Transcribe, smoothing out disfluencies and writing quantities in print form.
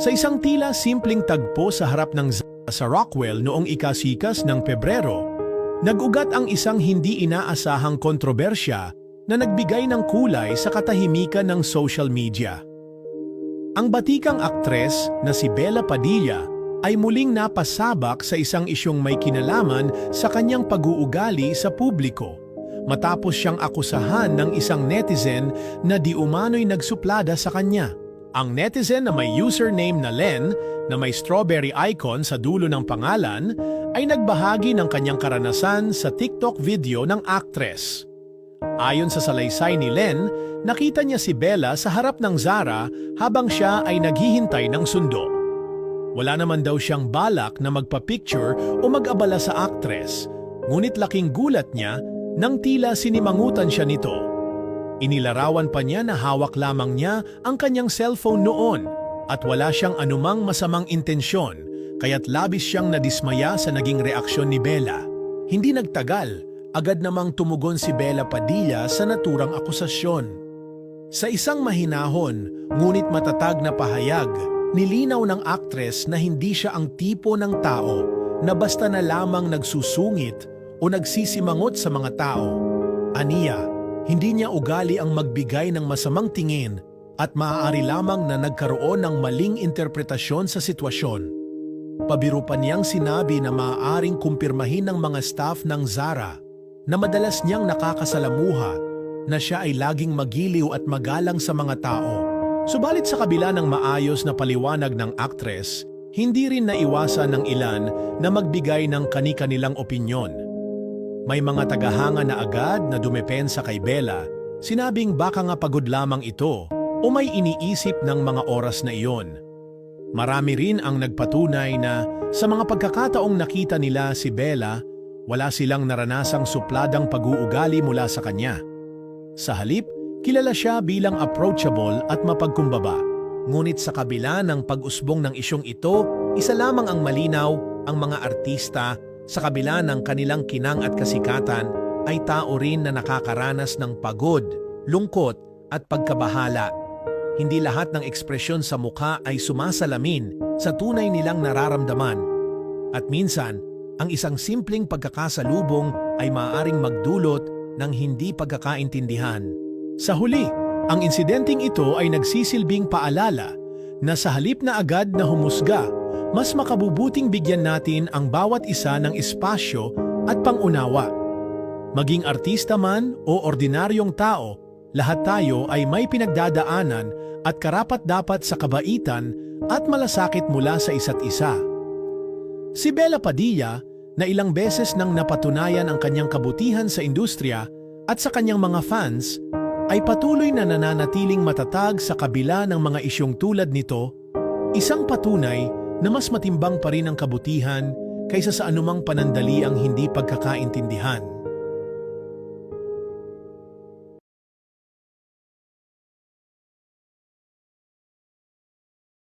Sa isang tila simpleng tagpo sa harap ng Zara sa Rockwell noong ikasikas ng Pebrero, nag-ugat ang isang hindi inaasahang kontrobersya na nagbigay ng kulay sa katahimikan ng social media. Ang batikang aktres na si Bella Padilla ay muling napasabak sa isang isyong may kinalaman sa kanyang pag-uugali sa publiko matapos siyang akusahan ng isang netizen na di umano'y nagsuplada sa kanya. Ang netizen na may username na Len na may strawberry icon sa dulo ng pangalan ay nagbahagi ng kanyang karanasan sa TikTok video ng aktres. Ayon sa salaysay ni Len, nakita niya si Bella sa harap ng Zara habang siya ay naghihintay ng sundo. Wala naman daw siyang balak na magpa-picture o mag-abala sa aktres, ngunit laking gulat niya nang tila sinimangutan siya nito. Inilarawan pa niya na hawak lamang niya ang kanyang cellphone noon at wala siyang anumang masamang intensyon, kaya't labis siyang nadismaya sa naging reaksyon ni Bella. Hindi nagtagal, agad namang tumugon si Bella Padilla sa naturang akusasyon. Sa isang mahinahon, ngunit matatag na pahayag, nilinaw ng aktres na hindi siya ang tipo ng tao na basta na lamang nagsusungit o nagsisimangot sa mga tao. Aniya, hindi niya ugali ang magbigay ng masamang tingin at maaari lamang na nagkaroon ng maling interpretasyon sa sitwasyon. Pabiro pa niyang sinabi na maaaring kumpirmahin ng mga staff ng Zara na madalas niyang nakakasalamuha na siya ay laging magiliw at magalang sa mga tao. Subalit sa kabila ng maayos na paliwanag ng aktres, hindi rin naiwasan ng ilan na magbigay ng kani-kanilang opinyon. May mga tagahanga na agad na dumepensa kay Bella, sinabing baka nga pagod lamang ito o may iniisip ng mga oras na iyon. Marami rin ang nagpatunay na sa mga pagkakataong nakita nila si Bella, wala silang naranasang supladang pag-uugali mula sa kanya. Sa halip, kilala siya bilang approachable at mapagkumbaba. Ngunit sa kabila ng pag-usbong ng isyong ito, isa lamang ang malinaw, ang mga artista sa kabila ng kanilang kinang at kasikatan ay tao rin na nakakaranas ng pagod, lungkot at pagkabahala. Hindi lahat ng ekspresyon sa mukha ay sumasalamin sa tunay nilang nararamdaman. At minsan, ang isang simpleng pagkakasalubong ay maaaring magdulot ng hindi pagkakaintindihan. Sa huli, ang insidenteng ito ay nagsisilbing paalala na sa halip na agad na humusga, mas makabubuting bigyan natin ang bawat isa ng espasyo at pangunawa. Maging artista man o ordinaryong tao, lahat tayo ay may pinagdadaanan at karapat-dapat sa kabaitan at malasakit mula sa isa't isa. Si Bella Padilla, na ilang beses nang napatunayan ang kanyang kabutihan sa industriya at sa kanyang mga fans, ay patuloy na nananatiling matatag sa kabila ng mga isyong tulad nito, isang patunay na mas matimbang pa rin ang kabutihan kaysa sa anumang panandaliang hindi pagkakaintindihan.